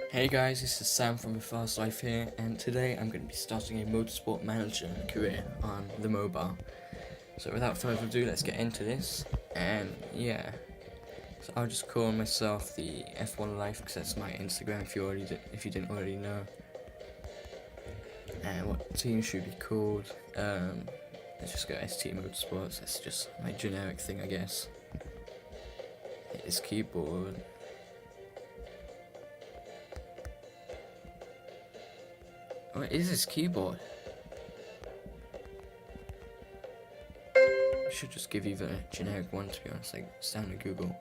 Hey guys, this is Sam from The Fast Life here, and today I'm going to be starting a Motorsport Manager career on the mobile. So without further ado, let's get into this, and yeah, so I'll just call myself the F1 Life because that's my Instagram if you didn't already know. And what team should be called? Let's just go ST Motorsports, that's just my generic thing I guess. Hit this keyboard. What is this keyboard? I should just give you the generic one to be honest, like standard Google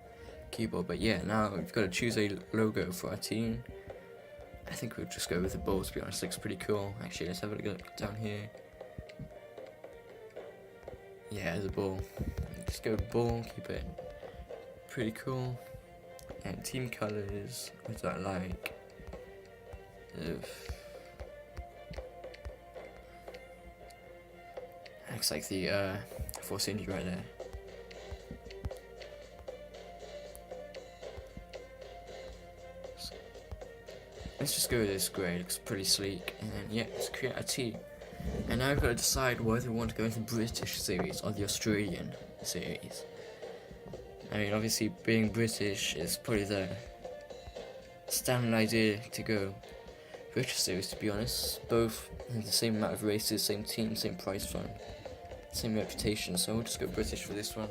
keyboard. But yeah, now we've got to choose a logo for our team. I think we'll just go with the ball to be honest, looks pretty cool. Actually, let's have a look down here. Yeah, the ball. Just go with ball, keep it pretty cool. And team colours, what do I like? Looks like the Force Indy right there. So, let's just go with this grey, looks pretty sleek. And then yeah, let's create a team. And now we've got to decide whether we want to go into the British series or the Australian series. I mean, obviously being British is probably the standard idea to go. British series, to be honest, both have the same amount of races, same team, same prize fund, same reputation, so we'll just go British for this one.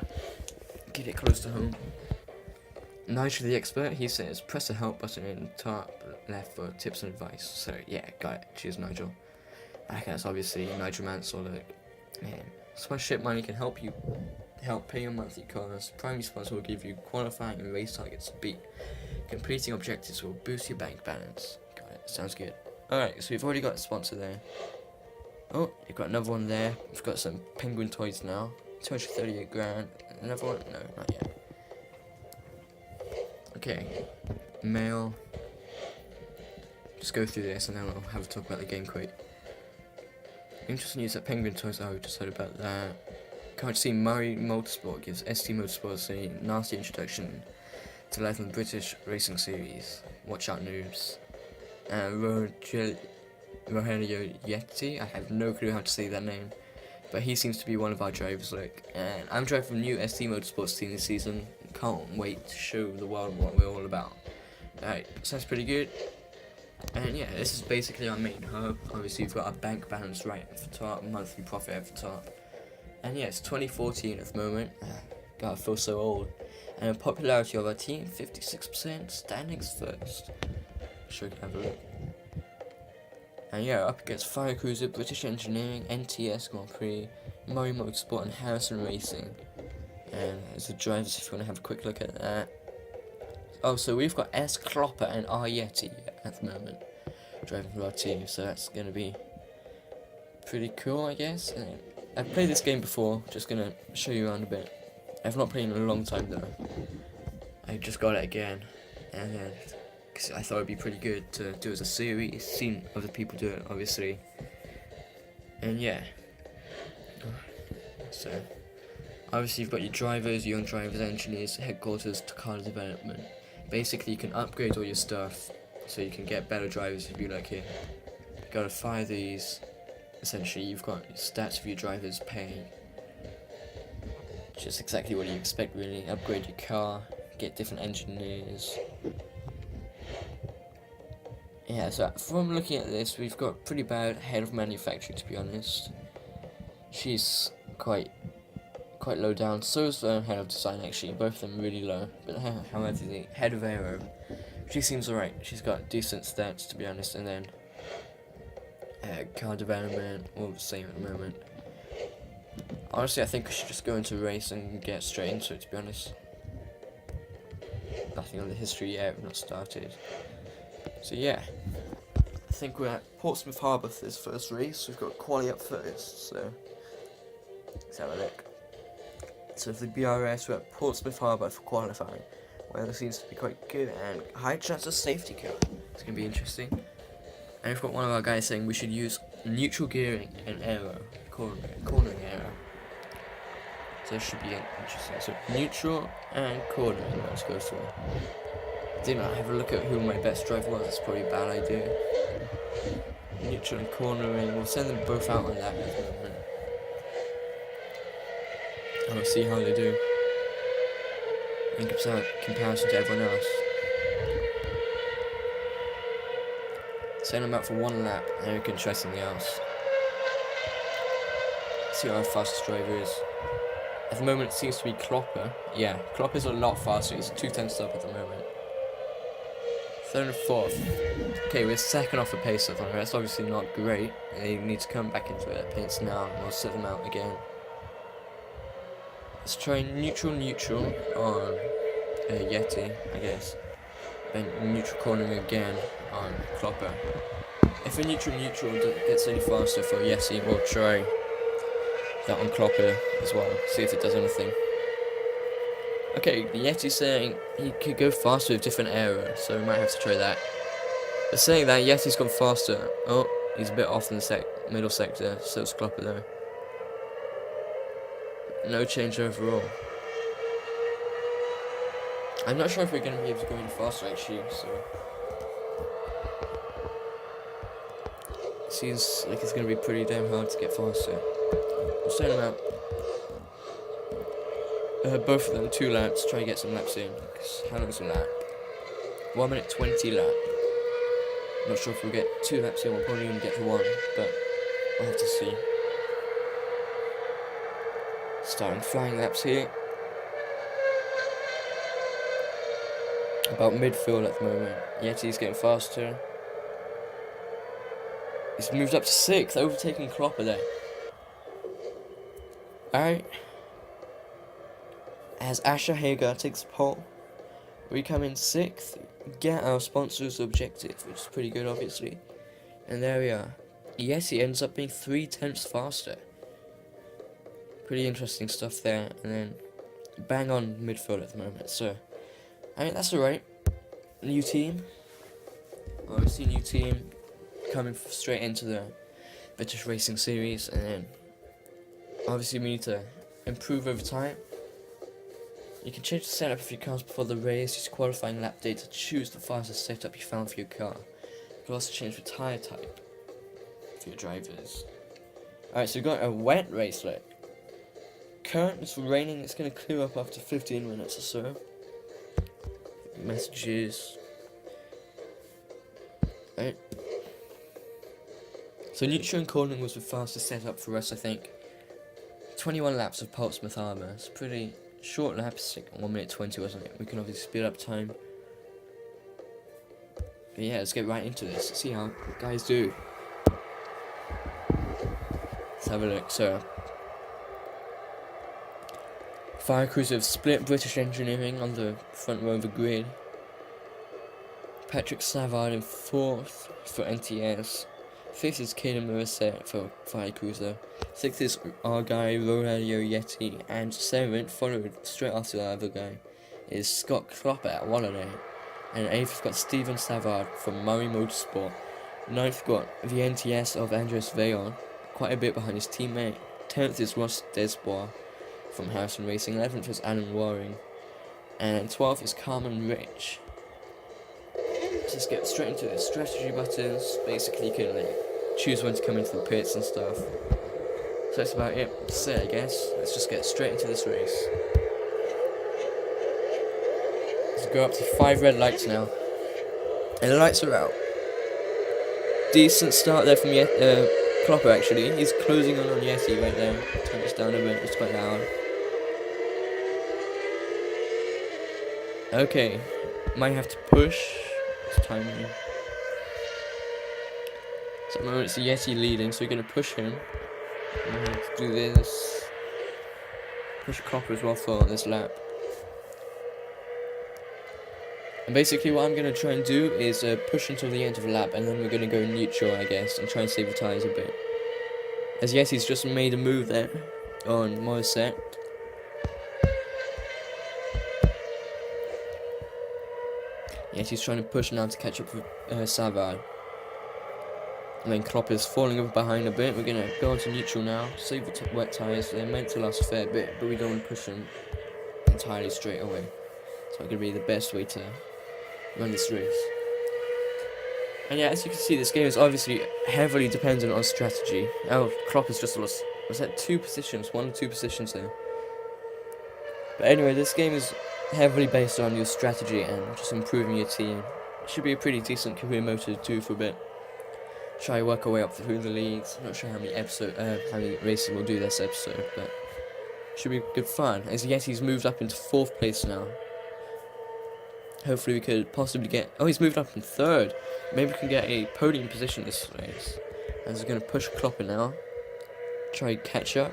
Get it close to home. Nigel the expert, he says, press the help button in the top left for tips and advice. So yeah, got it. Cheers, Nigel. I guess obviously Nigel Mansell, sponsorship money can help pay your monthly costs. Primary sponsor will give you qualifying and race targets to beat. Completing objectives will boost your bank balance. Got it. Sounds good. Alright, so we've already got a sponsor there. Oh, you've got another one there. We've got some penguin toys now. 238 grand. Another one? No, not yet. Okay. Mail. Just go through this and then we'll have a talk about the game quick. Interesting news that penguin toys. Oh, we just heard about that. Can't see Murray Motorsport gives ST Motorsports a nasty introduction to life in the British racing series. Watch out, noobs. Rogelio Yeti, I have no clue how to say that name, but he seems to be one of our drivers. Look, and I'm driving a new ST Motorsports team this season. Can't wait to show the world what we're all about. Alright, sounds pretty good. And yeah, this is basically our main hub. Obviously, we've got our bank balance right at the top, monthly profit at the top. And yeah, it's 2014 at the moment. God, I feel so old. And the popularity of our team, 56%, standings first. Sure, can have a look. And yeah, up against Fire Cruiser, British Engineering, NTS Grand Prix, Murray Motorsport, and Harrison Racing. And there's the drivers if you want to have a quick look at that. Oh, so we've got S Klopper and R Yeti at the moment driving for our team, so that's going to be pretty cool, I guess. And I've played this game before, just going to show you around a bit. I've not played in a long time though. I just got it again, and because I thought it'd be pretty good to do as a series, seen other people do it obviously. And yeah, so obviously you've got your drivers, young drivers, engineers, headquarters to car development. Basically you can upgrade all your stuff so you can get better drivers if you like here. You gotta fire these. Essentially you've got stats for your drivers, pay, just exactly what you expect really. Upgrade your car, get different engineers. Yeah, so from looking at this, we've got pretty bad head of manufacturing, to be honest. She's quite low down. So is the head of design actually, both of them really low. But however, the head of aero, she seems alright. She's got decent stats, to be honest. And then car development, all the same at the moment. Honestly, I think we should just go into race and get straight into it, to be honest. Nothing on the history yet, we've not started. So yeah, I think we're at Portsmouth Harbour for this first race. We've got quali up first, so let's have a look. So for the BRS, we're at Portsmouth Harbour for qualifying. Weather seems to be quite good and high chance of safety car. It's going to be interesting. And we've got one of our guys saying we should use neutral gearing and aero, cornering aero. So it should be interesting. So neutral and cornering, let's go for. didn't have a look at who my best driver was. It's probably a bad idea. Neutral and cornering. We'll send them both out on that at the moment. And we'll see how they do in comparison to everyone else. Send them out for one lap, and we can try something else. See how fast this driver is. At the moment, it seems to be Klopper. Yeah, Klopper's a lot faster. He's 2/10 up at the moment. Third and fourth. Okay, we're second off the pace of them. That's obviously not great. They need to come back into that pace now, and we'll set them out again. Let's try neutral on Yeti, I guess. Then neutral cornering again on Klopper. If a neutral gets any faster for Yeti, we'll try that on Klopper as well. See if it does anything. Okay, the Yeti's saying he could go faster with different aero, so we might have to try that. But saying that, Yeti's gone faster. Oh, he's a bit off in the middle sector, so it's Klopper there. No change overall. I'm not sure if we're going to be able to go any faster actually, so... Seems like it's going to be pretty damn hard to get faster. We'll send them out. Both of them 2 laps, try and get some laps in. How long is a lap? 1 minute 20 lap. Not sure if we'll get 2 laps in, we'll probably even get to 1, but we'll have to see. Starting flying laps here. About midfield at the moment. Yeti's getting faster. He's moved up to 6th, overtaking Klopper there. Alright. As Asher Hagar takes the pole, we come in 6th, get our sponsor's objective, which is pretty good obviously. And there we are. Yeti ends up being 3/10 faster. Pretty interesting stuff there, and then bang on midfield at the moment, so I mean that's alright. New team. Obviously new team coming straight into the British Racing Series, and then obviously we need to improve over time. You can change the setup of your cars before the race, use qualifying lap data to choose the fastest setup you found for your car. You can also change the tyre type for your drivers. Alright, so we've got a wet racelet. Current is raining, it's going to clear up after 15 minutes or so. Messages. Right. So neutral and cornering was the fastest setup for us, I think. 21 laps of Portsmouth Harbour. It's pretty short laps, like 1 minute 20, wasn't it? We can obviously speed up time. But yeah, let's get right into this. See how guys do. Let's have a look. So, Fire crews have split British Engineering on the front row of the grid. Patrick Savard in 4th for NTS. 5th is Caden Morissette for Fire Cruiser. 6th is our guy Rogelio Yeti, and 7th, followed straight after the other guy, is Scott Klopper at Walladay. And 8th has got Stephen Savard from Murray Motorsport. 9th got the NTS of Andres Veillon, quite a bit behind his teammate. 10th is Ross Desbois from Harrison Racing. 11th is Alan Waring. And 12th is Carmen Rich. Just get straight into the strategy buttons. Basically you can like choose when to come into the pits and stuff. So that's about it. That's it, I guess. Let's just get straight into this race. Let's go up to 5 red lights now. And the lights are out. Decent start there from Klopper actually. He's closing on Yeti right there. Turn this down a bit, it's quite loud. Okay. Might have to push. It's timing. So at the moment it's Yeti leading, so we're going to push him. I'm going to do this. Push Klopper as well for this lap. And basically what I'm going to try and do is push until the end of the lap, and then we're going to go neutral, I guess, and try and save the tyres a bit. As Yeti's just made a move there on Morissette. Yeti's trying to push now to catch up with Savard. And then Klopper's falling over behind a bit. We're going to go on to neutral now, save the wet tyres. They're meant to last a fair bit, but we don't want to push them entirely straight away. So it's going to be the best way to run this race. And yeah, as you can see, this game is obviously heavily dependent on strategy. Oh, Klopp has just lost, was that 2 positions, 1 or 2 positions there. But anyway, this game is heavily based on your strategy and just improving your team. It should be a pretty decent career mode to do for a bit. Try to work our way up through the leagues. Not sure how many races we'll do this episode, but should be good fun. As Yeti's moved up into 4th place now. Hopefully we could possibly get... Oh, he's moved up in 3rd. Maybe we can get a podium position this race. As we're going to push Klopper now. Try to catch up.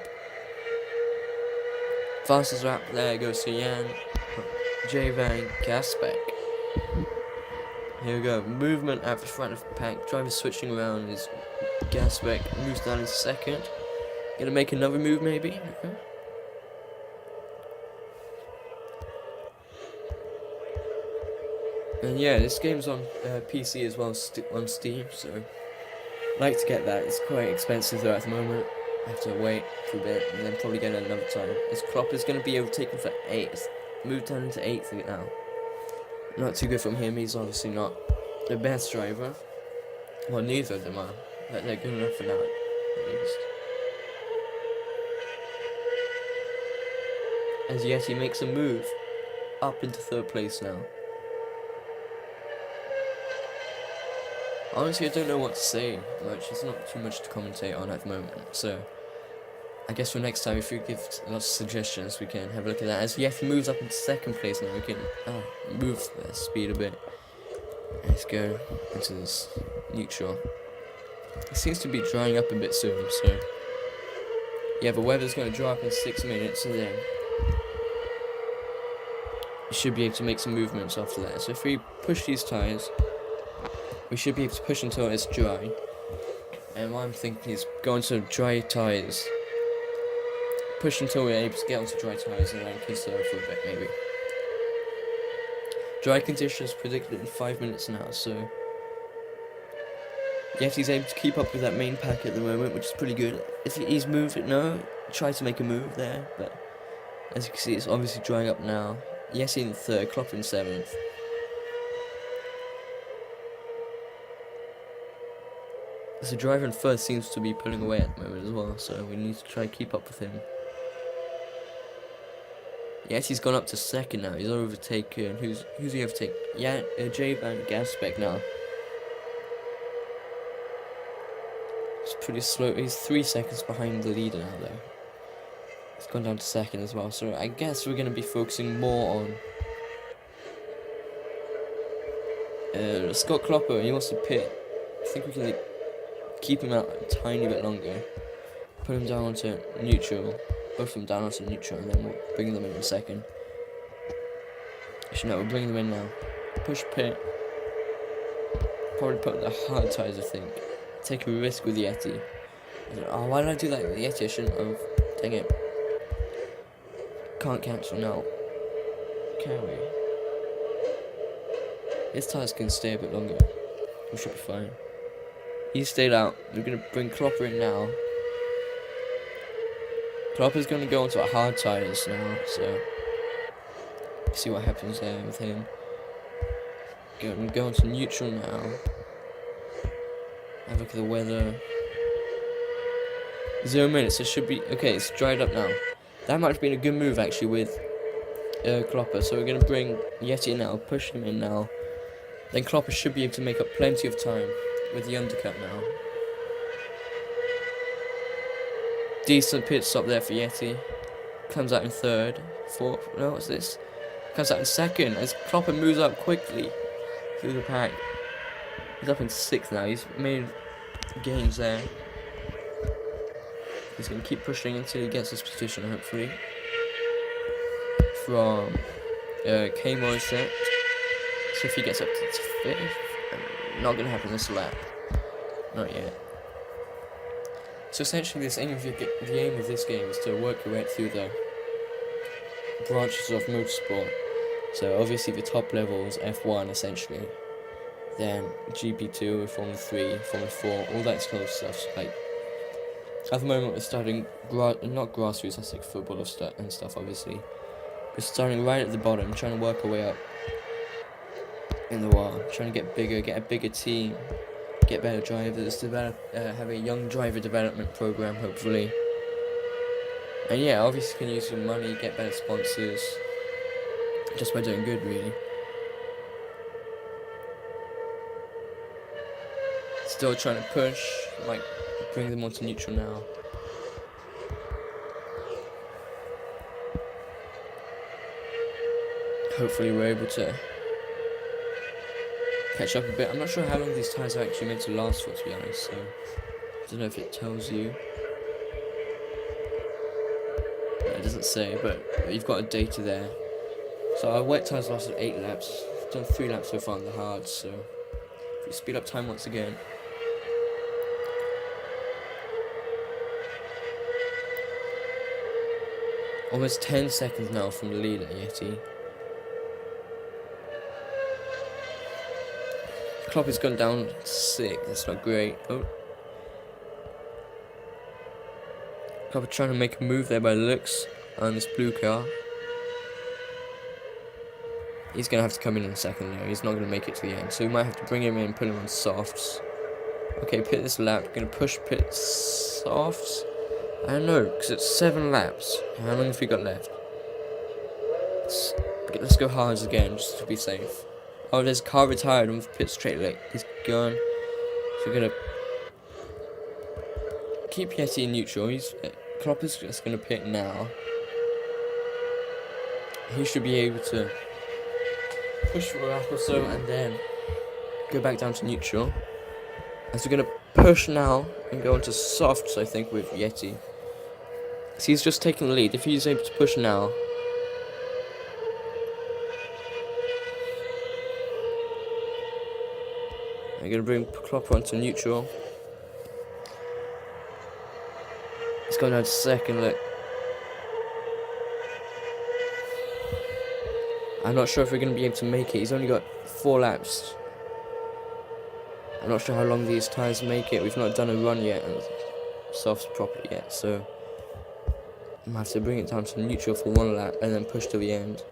Fastest lap there goes to Jan J. Van Gasbeck. Here we go. Movement at the front of the pack. Driver switching around is Gasbeck. Moves down in 2nd. Gonna make another move maybe. Okay. And yeah, this game's on PC as well on Steam, so I'd like to get that. It's quite expensive though at the moment. I have to wait for a bit and then probably get it another time. This Klopp is going to be overtaken for 8th. Moved down into 8th now. Not too good from him. He's obviously not the best driver. Well, neither of them are. But they're good enough for now, at least. As Yeti makes a move up into 3rd place now. Honestly, I don't know what to say much. There's not too much to commentate on at the moment. So, I guess for next time, if you give lots of suggestions, we can have a look at that. As Yeti moves up into 2nd place now, we can move the speed a bit. Let's go into this neutral. It seems to be drying up a bit soon, so... Yeah, the weather's going to dry up in 6 minutes, and then... we should be able to make some movements after that. So if we push these tyres... we should be able to push until it's dry. And what I'm thinking is go into dry tyres. Push until we're able to get onto dry tyres and then conserve for a bit maybe. Dry conditions predicted in 5 minutes now, so... Yeti's able to keep up with that main pack at the moment, which is pretty good. If he's moved it, no, try to make a move there, but... as you can see, it's obviously drying up now. Yeti in 3rd, Klopp in 7th. The driver in 1st seems to be pulling away at the moment as well, so we need to try and keep up with him. Yes, he's gone up to 2nd now. He's overtaken. Who's he overtaken? Yeah, J. Van Gasbeck now. It's pretty slow. He's 3 seconds behind the leader now, though. He's gone down to 2nd as well. So I guess we're going to be focusing more on Scott Klopper. He wants to pit. I think we can keep him out a tiny bit longer. Put him down onto neutral. Both of them down onto neutral, and then we'll bring them in 2nd. Actually, no, we'll bring them in now. Push pit. Probably put the hard tyres, I think. Take a risk with Yeti. Oh, why did I do that with Yeti? I shouldn't have. Dang it. Can't cancel now. Can we? His tyres can stay a bit longer. We should be fine. He stayed out. We're going to bring Klopper in now. Klopper's going to go onto hard tyres now, so... see what happens there with him. Go onto neutral now. Have a look at the weather. 0 minutes, it should be... okay, it's dried up now. That might have been a good move, actually, with Klopper. So we're going to bring Yeti in now, push him in now. Then Klopper should be able to make up plenty of time with the undercut now. Decent pit stop there for Yeti. Comes out in 3rd, 4th, no, what's this? Comes out in 2nd as Klopper moves up quickly through the pack. He's up in 6th now, he's made gains there. He's going to keep pushing until he gets his position, hopefully. From K Morissette. So if he gets up to 5th, not going to happen this lap. Not yet. So essentially, the aim of this game is to work your way through the branches of motorsport. So obviously the top level is F1 essentially. Then GP2, Formula 3, Formula 4, all that kind of stuff. So like at the moment we're starting not grassroots, that's like football and stuff obviously. We're starting right at the bottom, trying to work our way up. in the while. Trying to get bigger, get a bigger team, get better drivers, have a young driver development program, hopefully. And yeah, obviously can use some money, get better sponsors, just by doing good, really. Still trying to push, like bring them onto neutral now. Hopefully we're able to catch up a bit. I'm not sure how long these tyres are actually meant to last for, to be honest, so I don't know if it tells you. No, it doesn't say, but you've got a data there. So our wet tyres lasted 8 laps. We've done 3 laps so far on the hard, so if we speed up time once again. Almost 10 seconds now from the lead at Yeti. Klopp has gone down 6, that's not great. Oh. Klopp trying to make a move there by the looks on this blue car. He's going to have to come in second though, he's not going to make it to the end. So we might have to bring him in and put him on softs. Okay, pit this lap, we're going to push pit softs. I don't know, because it's 7 laps. How long have we got left? Let's go hards again, just to be safe. Oh, there's a car retired on pit straight leg. He's gone. So we're going to keep Yeti in neutral. Klopp is just going to pit now. He should be able to push for a lap or so and then go back down to neutral. As we're going to push now and go into softs, I think, with Yeti. So he's just taking the lead. If he's able to push now, I'm going to bring Klopp onto neutral. He's going down to second, look. I'm not sure if we're going to be able to make it. He's only got 4 laps. I'm not sure how long these tyres make it. We've not done a run yet and softs properly yet, so I might have to bring it down to neutral for 1 lap and then push to the end.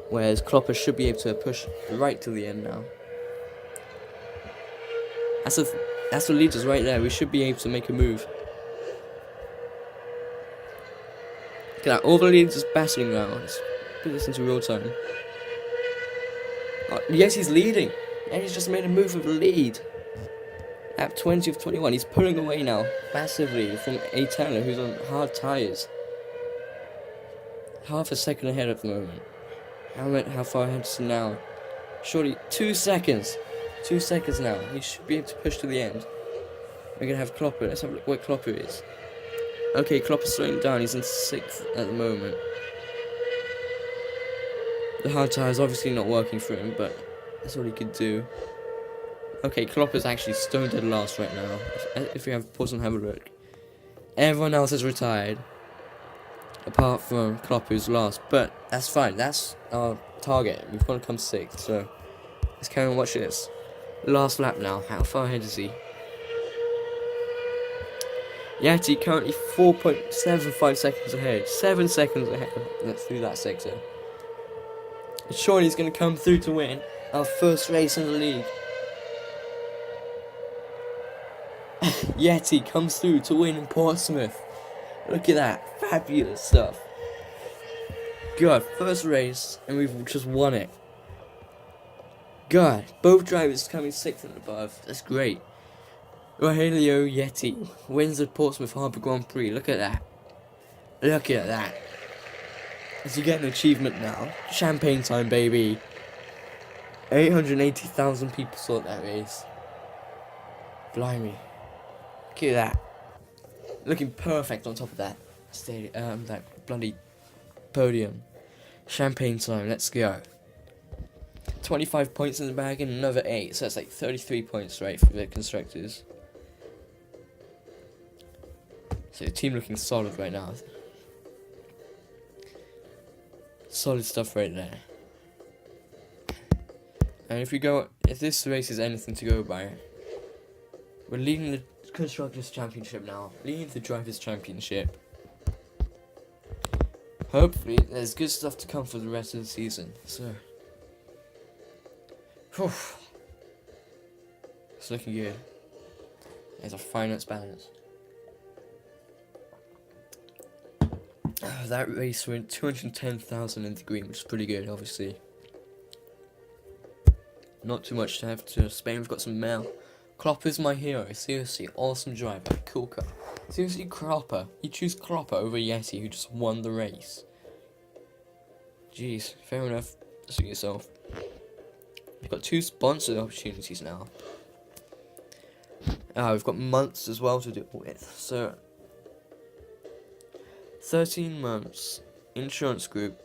Whereas Klopper should be able to push right to the end now. That's the leaders right there. We should be able to make a move. Look at that, all the leaders battling now. Let's put this into real time. Yes, he's leading. And he's just made a move with the lead. Lap 20 of 21. He's pulling away now massively from a Taylor who's on hard tyres. Half a second ahead at the moment. How far ahead is he now? Surely 2 seconds. 2 seconds now. He should be able to push to the end. We're going to have Klopper. Let's have a look where Klopper is. Okay, Klopper's slowing down. He's in 6th at the moment. The hard tyre is obviously not working for him, but that's all he could do. Okay, Klopper's actually stone dead last right now. If we have pause and have a look. Everyone else has retired. Apart from Klopper who's last. But that's fine. That's our target. We've got to come 6th, so let's carry on watching this. Last lap now. How far ahead is he? Yeti currently 4.75 seconds ahead. 7 seconds ahead. Let's do that sector. Surely he's going to come through to win our first race in the league. Yeti comes through to win in Portsmouth. Look at that. Fabulous stuff. God, first race and we've just won it. God, both drivers coming 6th and above. That's great. Rogelio Yeti wins the Portsmouth Harbour Grand Prix. Look at that. Look at that. As you get an achievement now. Champagne time, baby. 880,000 people saw that race. Blimey. Look at that. Looking perfect on top of that that bloody podium. Champagne time, let's go. 25 points in the bag and another 8, so that's like 33 points, right, for the constructors. So the team looking solid right now. Solid stuff right there. And if this race is anything to go by, we're leading the Constructors' Championship now. Leading the Drivers' Championship. Hopefully, there's good stuff to come for the rest of the season. So, Whew. It's looking good. There's a finance balance. That race went 210,000 in the green, which is pretty good, obviously. Not too much to have to Spain. We've got some mail. Klopper's my hero. Seriously, awesome driver. Cool car. Seriously, Klopper. You choose Klopper over Yeti, who just won the race. Jeez, fair enough. Suit yourself. We've got 2 sponsored opportunities now. We've got months as well to do it with. So, 13 months. Insurance group.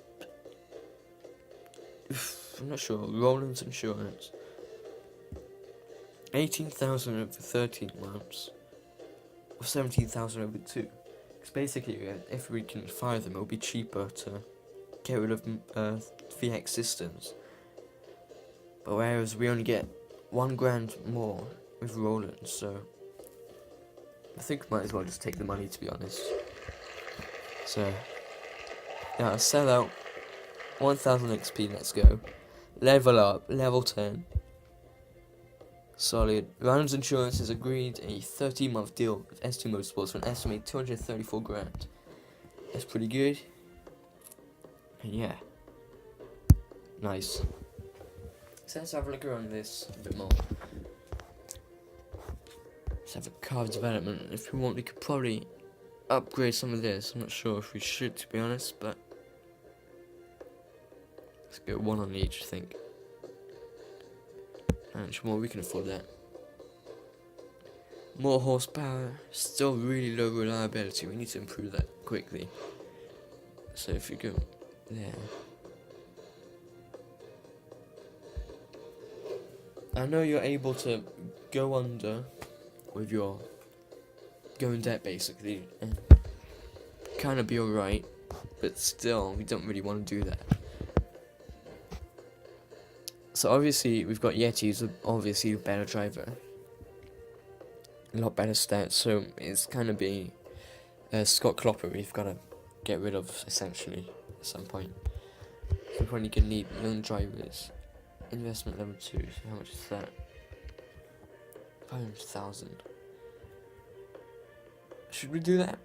I'm not sure. Roland's Insurance. 18,000 over 13 months. Or 17,000 over 2. Because basically, if we can fire them, it'll be cheaper to get rid of VX systems. But whereas we only get 1 grand more with Roland, so I think we might as well just take the money, to be honest. So yeah, I'll sell out 1000 XP, let's go. Level up, level 10. Solid. Roland's Insurance has agreed a 13-month deal with S2 Motorsports for an estimated 234 grand. That's pretty good. And yeah. Nice. So let's have a look around this a bit more. Let's have a car development. If we want, we could probably upgrade some of this. I'm not sure if we should, to be honest, but let's go 1 on each, I think. And more, we can afford that. More horsepower, still really low reliability. We need to improve that quickly. So if you go there. I know you're able to go under with your go in debt basically and kind of be alright, but still we don't really want to do that. So obviously we've got Yeti, who's obviously a better driver, a lot better stats, so it's kind of be Scott Klopper we've got to get rid of essentially at some point. So we're probably gonna need young drivers. Investment level 2, so how much is that? 500,000. Should we do that?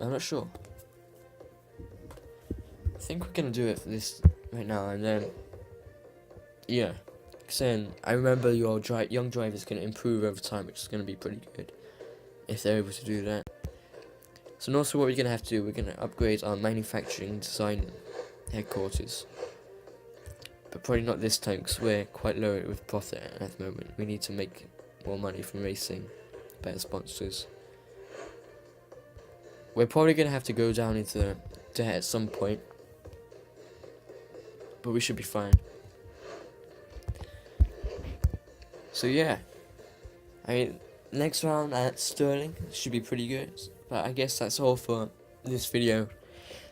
I'm not sure. I think we're gonna do it for this right now, and then yeah. Because then I remember your young drivers can improve over time, which is gonna be pretty good if they're able to do that. So also, what we're gonna have to do, we're gonna upgrade our manufacturing design headquarters. But probably not this time, because we're quite low with profit at the moment. We need to make more money from racing, better sponsors. We're probably going to have to go down into debt at some point, but we should be fine. So yeah, I mean, next round at Sterling should be pretty good. But I guess that's all for this video.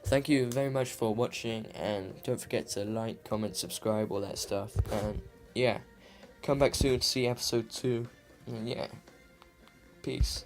Thank you very much for watching, and don't forget to like, comment, subscribe, all that stuff. And yeah, come back soon to see episode 2. And yeah, peace.